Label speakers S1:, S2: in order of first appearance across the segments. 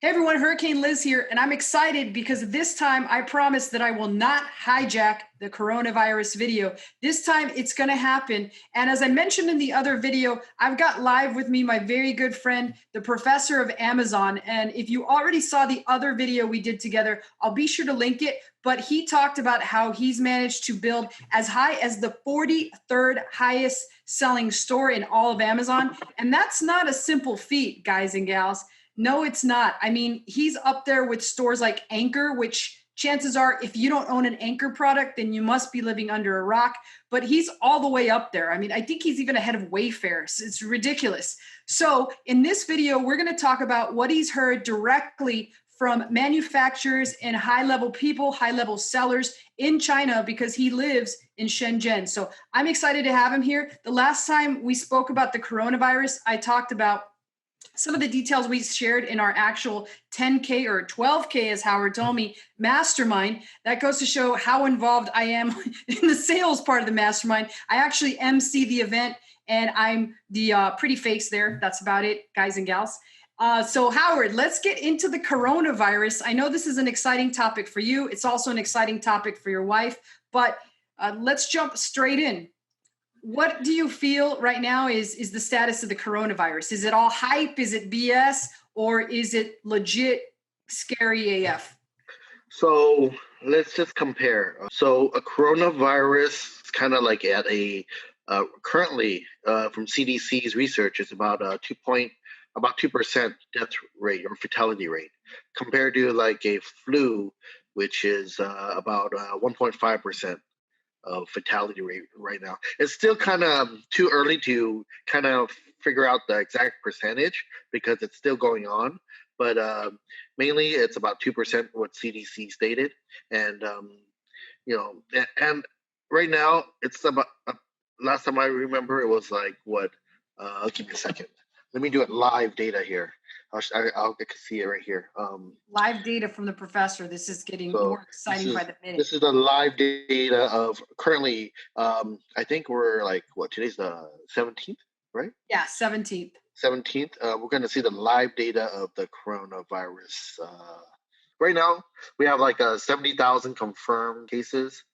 S1: Hey everyone, Hurricane Liz here, and I'm excited because this time I promise that I will not hijack the coronavirus video. This time it's going to happen. And as I mentioned in the other video, I've got live with me my very good friend, the professor of Amazon. And if you already saw the other video we did together, I'll be sure to link it. But he talked about how he's managed to build as high as the 43rd highest selling store in all of Amazon. And that's not a simple feat, guys and gals. No, it's not. I mean, he's up there with stores like Anchor, which chances are, if you don't own an Anchor product, then you must be living under a rock. But he's all the way up there. I mean, I think he's even ahead of Wayfair. It's ridiculous. So in this video, we're going to talk about what he's heard directly from manufacturers and high-level people, high-level sellers in China, because he lives in Shenzhen. So I'm excited to have him here. The last time we spoke about the coronavirus, I talked about some of the details we shared in our actual 10K or 12K, as Howard told me, mastermind. That goes to show how involved I am in the sales part of the mastermind. I actually MC the event, and I'm the pretty face there. That's about it, guys and gals. So Howard, let's get into the coronavirus. I know this is an exciting topic for you. It's also an exciting topic for your wife, but let's jump straight in. What do you feel right now is the status of the coronavirus? Is it all hype? Is it BS? Or is it legit scary AF?
S2: So let's just compare. So a coronavirus is kind of like at a currently from CDC's research is about 2% death rate or fatality rate compared to like a flu, which is about 1.5%. Of fatality rate right now. It's still kind of too early to kind of figure out the exact percentage because it's still going on. But mainly it's about 2% what CDC stated. And, and right now it's about, last time I remember it was like what, give me a second. Let me do it live data here. I can see it right here.
S1: Live data from the professor. This is getting more exciting by the minute.
S2: This is the live data of currently. I think we're like today's the 17th, right?
S1: Yeah, 17th.
S2: 17th. We're going to see the live data of the coronavirus. Right now, we have like 70,000 confirmed cases.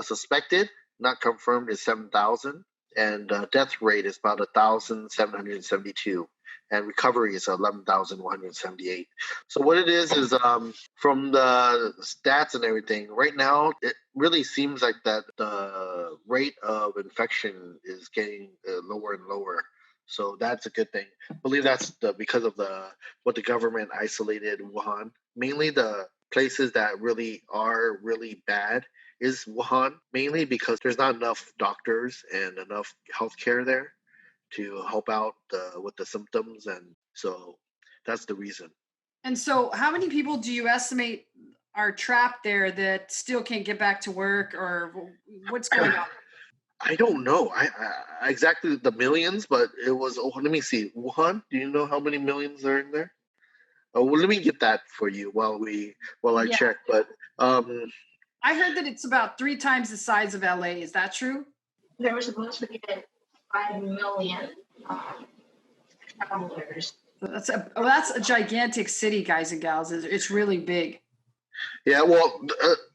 S2: Suspected, not confirmed, is 7,000, and death rate is about 1,772. And recovery is 11,178. So what it is from the stats and everything, right now, it really seems like that the rate of infection is getting lower and lower. So that's a good thing. I believe that's because of what the government isolated Wuhan. Mainly the places that really are really bad is Wuhan, mainly because there's not enough doctors and enough healthcare there to help out with the symptoms, and so that's the reason.
S1: And so how many people do you estimate are trapped there that still can't get back to work, or what's going on?
S2: I don't know. I exactly the millions, but it was. Let me see. Wuhan. Do you know how many millions are in there? Oh, well, let me get that for you while I check. But
S1: I heard that it's about 3 times the size of LA. Is that true?
S3: There was supposed to be 5 million travelers.
S1: That's a gigantic city, guys and gals. It's really big.
S2: Yeah, well,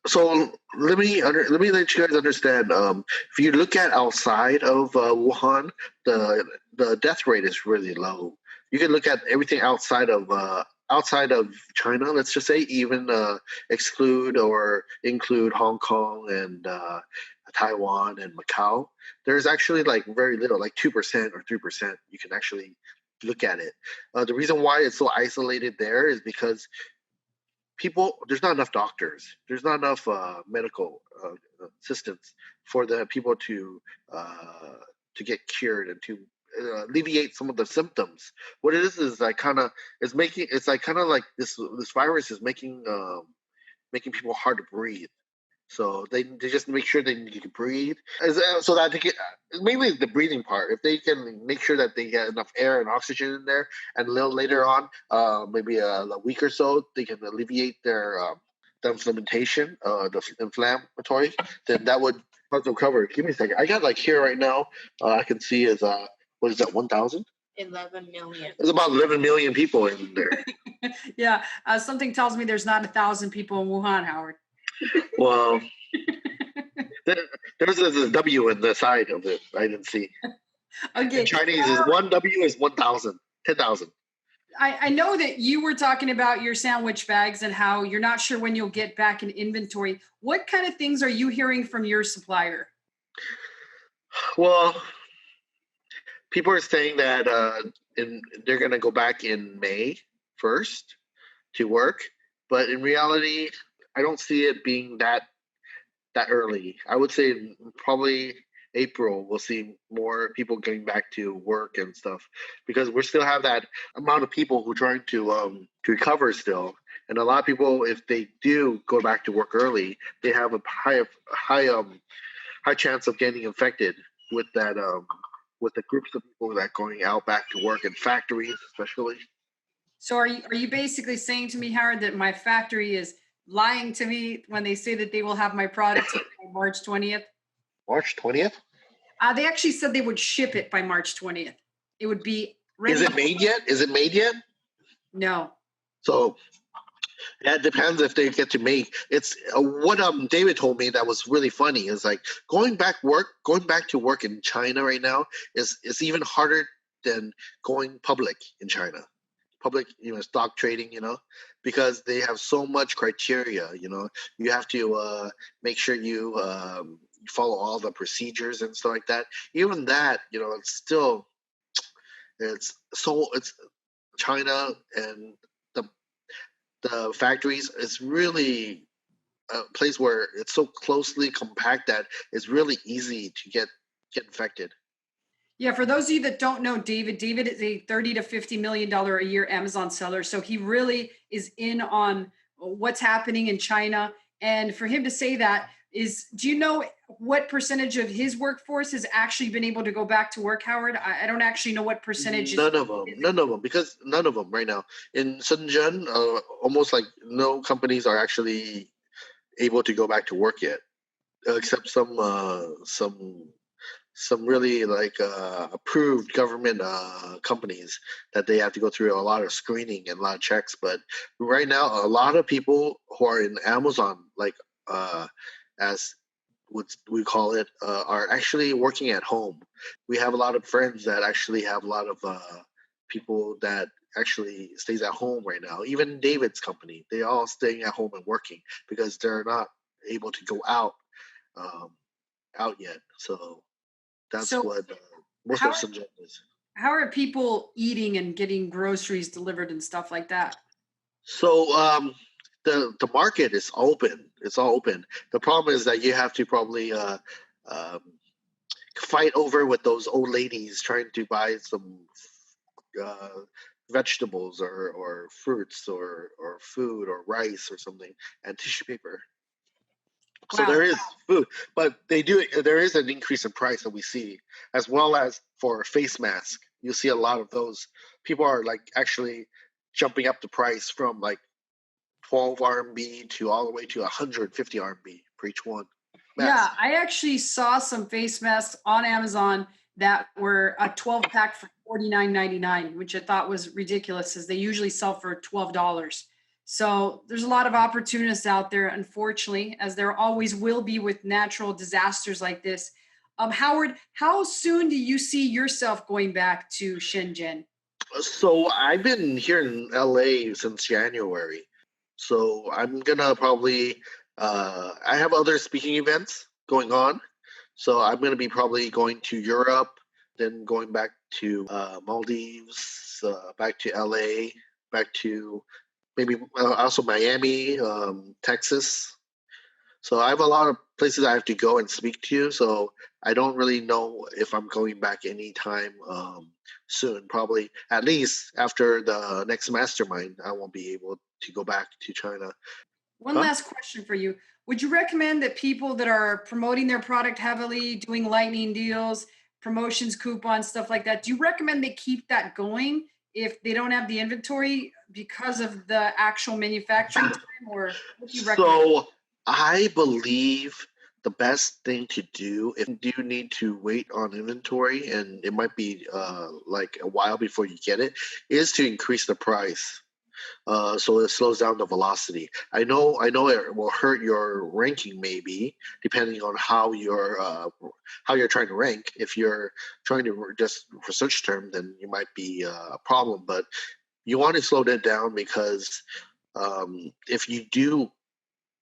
S2: so let me let you guys understand. If you look at outside of Wuhan, the death rate is really low. You can look at everything outside of China. Let's just say even exclude or include Hong Kong and Taiwan and Macau. There's actually like very little, like 2% or 3%. You can actually look at it. The reason why it's so isolated there is because there's not enough doctors. There's not enough medical assistance for the people to get cured and to alleviate some of the symptoms. What it is like kind of like this virus is making people hard to breathe. So they just make sure that you can breathe, so that they can, mainly the breathing part. If they can make sure that they get enough air and oxygen in there, and a little later on, maybe a week or so, they can alleviate their the inflammation, the inflammatory, then that would help them recover. Give me a second. I got like here right now. I can see is what is that 1,000?
S3: 11 million.
S2: There's about 11 million people in there.
S1: Yeah, something tells me there's not 1,000 people in Wuhan, Howard.
S2: Well, there's a W in the side of it. I didn't see.
S1: Okay.
S2: In Chinese, is one W is 1,000, 10,000.
S1: I know that you were talking about your sandwich bags and how you're not sure when you'll get back in inventory. What kind of things are you hearing from your supplier?
S2: Well, people are saying that they're going to go back in May 1st to work, but in reality, I don't see it being that early. I would say probably April we'll see more people getting back to work and stuff, because we still have that amount of people who are trying to recover still, and a lot of people, if they do go back to work early, they have a high chance of getting infected with that with the groups of people that are going out back to work in factories especially.
S1: So are you basically saying to me, Howard, that my factory is lying to me when they say that they will have my product by March 20th?
S2: March 20th?
S1: They actually said they would ship it by March 20th. It would be ready.
S2: Is it made yet? Is it made yet?
S1: No.
S2: So yeah, it depends if they get to make. It's what David told me that was really funny is like going back to work in China right now is even harder than going public in China. Public, stock trading, because they have so much criteria. You have to make sure you follow all the procedures and stuff like that. Even that, it's China, and the factories is really a place where it's so closely compact that it's really easy to get infected.
S1: Yeah, for those of you that don't know David is a $30 to $50 million a year Amazon seller. So he really is in on what's happening in China. And for him to say that do you know what percentage of his workforce has actually been able to go back to work, Howard? I don't actually know what percentage.
S2: None of them, because none of them right now. In Shenzhen, almost like no companies are actually able to go back to work yet, except some really approved government companies that they have to go through a lot of screening and a lot of checks. But right now, a lot of people who are in Amazon, as we call it, are actually working at home. We have a lot of friends that actually have a lot of people that actually stays at home right now. Even David's company, they all staying at home and working because they're not able to go out yet. So that's what most of Shenzhen is.
S1: How are people eating and getting groceries delivered and stuff like that?
S2: So the market is open. It's all open. The problem is that you have to probably fight over with those old ladies trying to buy some vegetables or fruits or food or rice or something, and tissue paper. So there is food, but there is an increase in price that we see, as well as for face mask. You see a lot of those. People are actually jumping up the price from 12 RMB to all the way to 150 RMB for each one. Mask.
S1: Yeah, I actually saw some face masks on Amazon that were a 12-pack for $49.99, which I thought was ridiculous, as they usually sell for $12. So there's a lot of opportunists out there, unfortunately, as there always will be with natural disasters like this. Howard, how soon do you see yourself going back to Shenzhen?
S2: So I've been here in LA since January. So I'm gonna probably I have other speaking events going on. So I'm gonna be probably going to Europe, then going back to Maldives, back to LA, back to maybe also Miami, Texas. So I have a lot of places I have to go and speak to. So I don't really know if I'm going back anytime soon. Probably at least after the next mastermind, I won't be able to go back to China.
S1: One last question for you. Would you recommend that people that are promoting their product heavily, doing lightning deals, promotions, coupons, stuff like that, do you recommend they keep that going if they don't have the inventory because of the actual manufacturing time, or what do you recommend?
S2: So I believe the best thing to do if you do need to wait on inventory and it might be like a while before you get it is to increase the price. So it slows down the velocity. I know it will hurt your ranking maybe depending on how you're trying to rank. If you're trying to just for search term, then you might be a problem. But you want to slow that down because if you do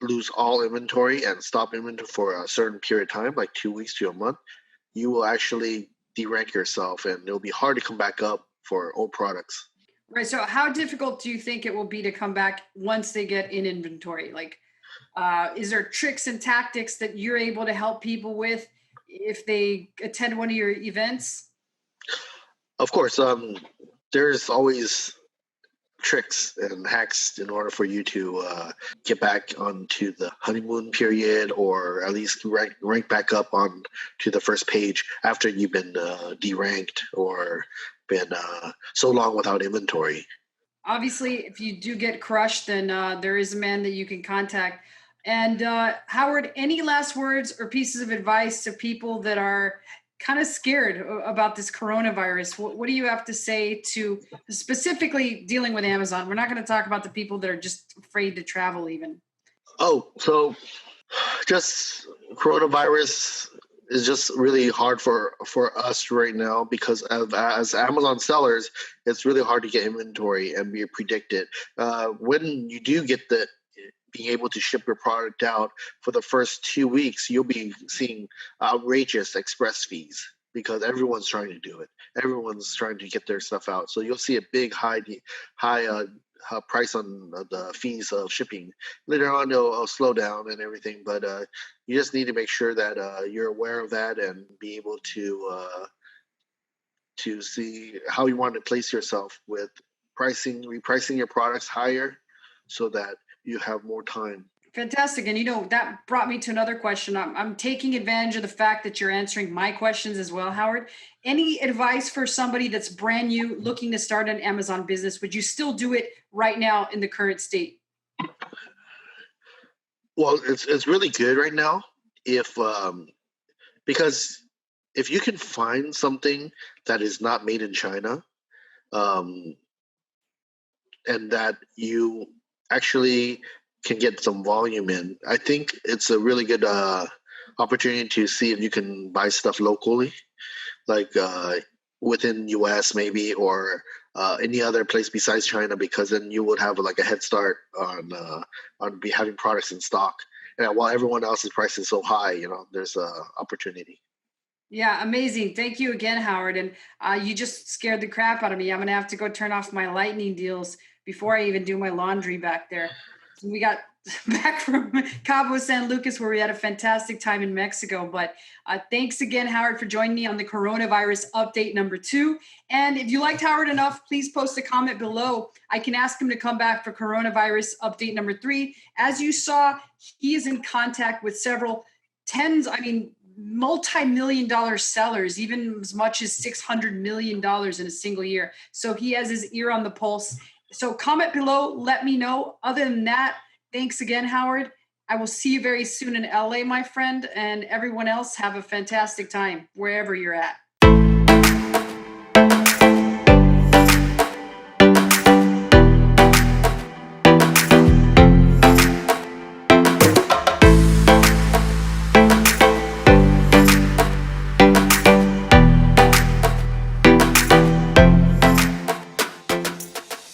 S2: lose all inventory and stop inventory for a certain period of time, like 2 weeks to a month, you will actually derank yourself, and it'll be hard to come back up for old products.
S1: Right. So how difficult do you think it will be to come back once they get in inventory? Like, is there tricks and tactics that you're able to help people with if they attend one of your events?
S2: Of course, there's always tricks and hacks in order for you to get back onto the honeymoon period, or at least rank back up on to the first page after you've been deranked or been so long without inventory.
S1: Obviously, if you do get crushed, then there is a man that you can contact. And Howard, any last words or pieces of advice to people that are kind of scared about this coronavirus? What do you have to say to specifically dealing with Amazon? We're not going to talk about the people that are just afraid to travel even.
S2: Oh, so just coronavirus is just really hard for us right now because as Amazon sellers, it's really hard to get inventory and be predicted. When you do get the being able to ship your product out for the first 2 weeks, you'll be seeing outrageous express fees because everyone's trying to do it. Everyone's trying to get their stuff out. So you'll see a big high price on the fees of shipping. Later on, it'll slow down and everything, but you just need to make sure that you're aware of that and be able to see how you want to place yourself with repricing your products higher so that you have more time.
S1: Fantastic. And that brought me to another question. I'm taking advantage of the fact that you're answering my questions as well, Howard. Any advice for somebody that's brand new looking to start an Amazon business? Would you still do it right now in the current state?
S2: Well, it's really good right now if because if you can find something that is not made in China, um, and that you actually can get some volume in, I think it's a really good opportunity to see if you can buy stuff locally, like within US maybe, or any other place besides China, because then you would have like a head start on be having products in stock. And while everyone else's price is so high, there's a opportunity.
S1: Yeah, amazing. Thank you again, Howard. And you just scared the crap out of me. I'm going to have to go turn off my lightning deals before I even do my laundry back there. So we got back from Cabo San Lucas, where we had a fantastic time in Mexico. But thanks again, Howard, for joining me on the coronavirus update number 2. And if you liked Howard enough, please post a comment below. I can ask him to come back for coronavirus update number 3. As you saw, he is in contact with several multi-million-dollar sellers, even as much as $600 million in a single year. So he has his ear on the pulse. So comment below, let me know. Other than that, thanks again, Howard. I will see you very soon in LA, my friend, and everyone else have a fantastic time wherever you're at.